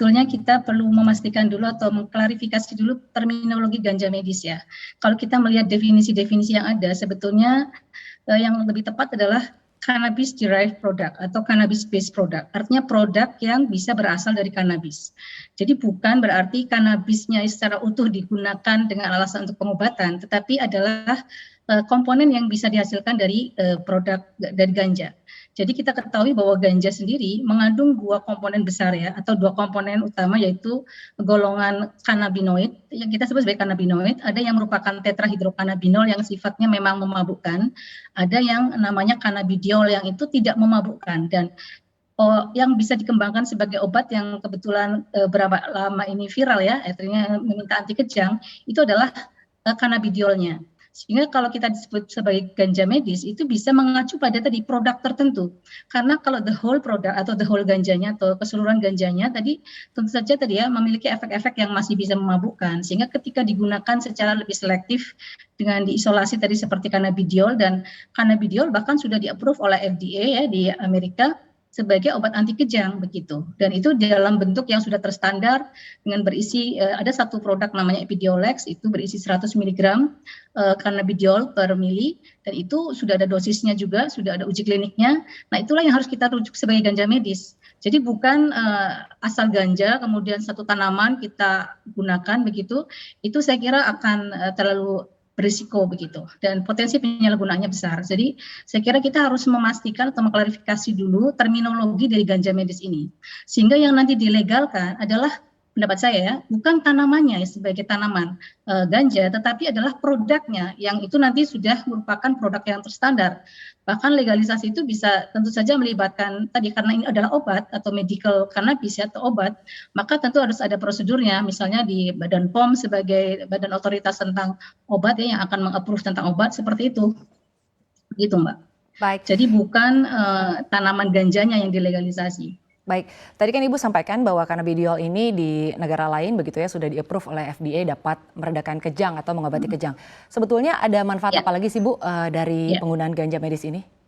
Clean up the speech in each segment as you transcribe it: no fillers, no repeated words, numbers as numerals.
sebetulnya kita perlu memastikan dulu atau mengklarifikasi dulu terminologi ganja medis ya. Kalau kita melihat definisi-definisi yang ada, sebetulnya yang lebih tepat adalah cannabis derived product atau cannabis based product. Artinya produk yang bisa berasal dari cannabis. Jadi bukan berarti cannabisnya secara utuh digunakan dengan alasan untuk pengobatan, tetapi adalah komponen yang bisa dihasilkan dari produk dari ganja. Jadi kita ketahui bahwa ganja sendiri mengandung dua komponen besar ya, atau dua komponen utama, yaitu golongan kanabinoid yang kita sebut sebagai kanabinoid. Ada yang merupakan tetrahidrokanabinol yang sifatnya memang memabukkan, ada yang namanya cannabidiol yang itu tidak memabukkan, dan yang bisa dikembangkan sebagai obat yang kebetulan berapa lama ini viral ya, artinya meminta anti kejang, itu adalah cannabidiolnya. Sehingga kalau kita disebut sebagai ganja medis itu bisa mengacu pada tadi produk tertentu. Karena kalau the whole product atau the whole ganjanya atau keseluruhan ganjanya tadi tentu saja tadi ya memiliki efek-efek yang masih bisa memabukkan. Sehingga ketika digunakan secara lebih selektif dengan diisolasi tadi seperti cannabidiol, dan cannabidiol bahkan sudah di-approve oleh FDA ya di Amerika sebagai obat anti kejang begitu, dan itu dalam bentuk yang sudah terstandar dengan berisi ada satu produk namanya Epidiolex, itu berisi 100 mg cannabidiol per mili, dan itu sudah ada dosisnya juga, sudah ada uji kliniknya. Nah itulah yang harus kita rujuk sebagai ganja medis. Jadi bukan asal ganja kemudian satu tanaman kita gunakan begitu, itu saya kira akan terlalu berisiko begitu, dan potensi penyalahgunaannya besar. Jadi saya kira kita harus memastikan atau mengklarifikasi dulu terminologi dari ganja medis ini, sehingga yang nanti dilegalkan adalah, pendapat saya ya, bukan tanamannya ya, sebagai tanaman ganja, tetapi adalah produknya yang itu nanti sudah merupakan produk yang terstandar. Bahkan legalisasi itu bisa tentu saja melibatkan tadi, karena ini adalah obat atau medical cannabis ya, atau obat, maka tentu harus ada prosedurnya, misalnya di Badan POM sebagai badan otoritas tentang obat ya, yang akan meng-approve tentang obat, seperti itu. Begitu Mbak. Baik. Jadi bukan tanaman ganjanya yang dilegalisasi. Baik, tadi kan Ibu sampaikan bahwa cannabidiol ini di negara lain begitu ya sudah di-approve oleh FDA dapat meredakan kejang atau mengobati kejang. Sebetulnya ada manfaat apa lagi sih Bu dari penggunaan ganja medis ini?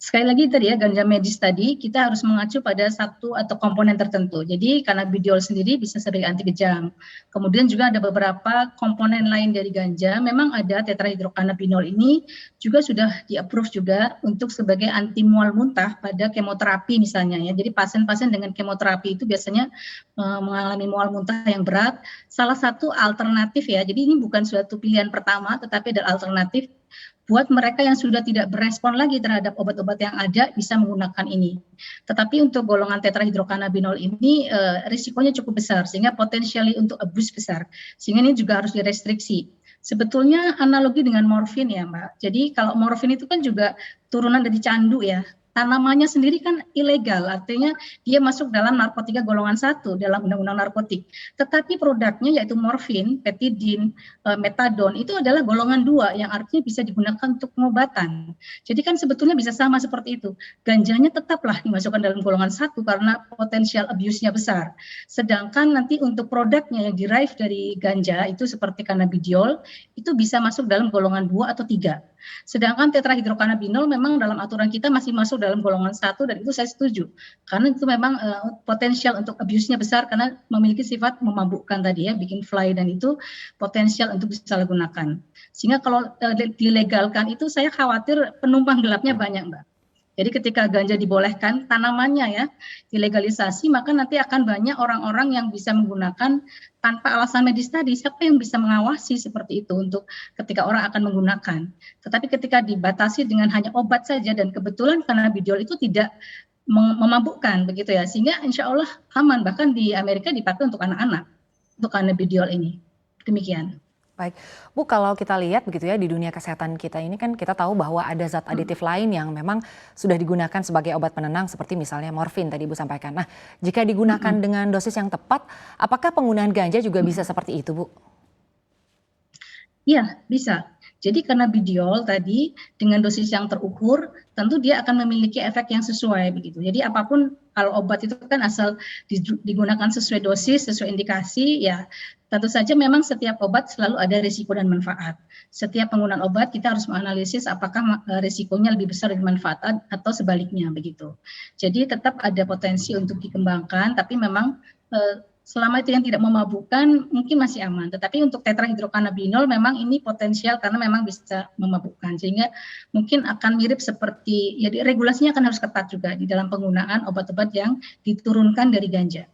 Sekali lagi tadi ya, ganja medis tadi kita harus mengacu pada satu atau komponen tertentu. Jadi cannabidiol sendiri bisa sebagai anti kejang. Kemudian juga ada beberapa komponen lain dari ganja. Memang ada tetrahidrokanabinol ini juga sudah di-approve juga untuk sebagai anti mual muntah pada kemoterapi misalnya ya. Jadi pasien-pasien dengan kemoterapi itu biasanya mengalami mual muntah yang berat. Salah satu alternatif ya. Jadi ini bukan suatu pilihan pertama, tetapi ada alternatif buat mereka yang sudah tidak berespon lagi terhadap obat-obat yang ada, bisa menggunakan ini. Tetapi untuk golongan tetrahidrokanabinol ini risikonya cukup besar, sehingga potensial untuk abuse besar. Sehingga ini juga harus direstriksi. Sebetulnya analogi dengan morfin ya Mbak. Jadi kalau morfin itu kan juga turunan dari candu ya. Tanamannya sendiri kan ilegal, artinya dia masuk dalam narkotika golongan 1 dalam undang-undang narkotik. Tetapi produknya yaitu morfin, petidin, metadon itu adalah golongan 2 yang artinya bisa digunakan untuk pengobatan. Jadi kan sebetulnya bisa sama seperti itu. Ganjanya tetaplah dimasukkan dalam golongan 1 karena potensial abuse-nya besar. Sedangkan nanti untuk produknya yang derive dari ganja itu seperti cannabidiol itu bisa masuk dalam golongan 2 atau 3. Sedangkan tetrahidrokanabinol memang dalam aturan kita masih masuk dalam golongan 1, dan itu saya setuju. Karena itu memang potensial untuk abuse-nya besar karena memiliki sifat memabukkan tadi ya, bikin fly, dan itu potensial untuk disalahgunakan. Sehingga kalau dilegalkan itu saya khawatir penumpang gelapnya banyak Mbak. Jadi ketika ganja dibolehkan, tanamannya ya dilegalisasi, maka nanti akan banyak orang-orang yang bisa menggunakan tanpa alasan medis tadi. Siapa yang bisa mengawasi seperti itu untuk ketika orang akan menggunakan? Tetapi ketika dibatasi dengan hanya obat saja, dan kebetulan cannabidiol itu tidak memabukkan begitu ya, sehingga insya Allah aman. Bahkan di Amerika dipakai untuk anak-anak untuk cannabidiol ini. Demikian. Baik, Bu, kalau kita lihat begitu ya di dunia kesehatan kita ini kan kita tahu bahwa ada zat aditif lain yang memang sudah digunakan sebagai obat penenang seperti misalnya morfin tadi Ibu sampaikan. Nah, jika digunakan dengan dosis yang tepat, apakah penggunaan ganja juga bisa seperti itu, Bu? Iya, bisa. Jadi cannabidiol tadi dengan dosis yang terukur, tentu dia akan memiliki efek yang sesuai begitu. Jadi apapun kalau obat itu kan asal digunakan sesuai dosis, sesuai indikasi, ya tentu saja memang setiap obat selalu ada risiko dan manfaat. Setiap penggunaan obat kita harus menganalisis apakah risikonya lebih besar dari manfaat atau sebaliknya begitu. Jadi tetap ada potensi untuk dikembangkan, tapi memang selama itu yang tidak memabukkan mungkin masih aman. Tetapi untuk tetrahidrokannabinol memang ini potensial karena memang bisa memabukkan. Sehingga mungkin akan mirip seperti, ya regulasinya akan harus ketat juga di dalam penggunaan obat-obat yang diturunkan dari ganja.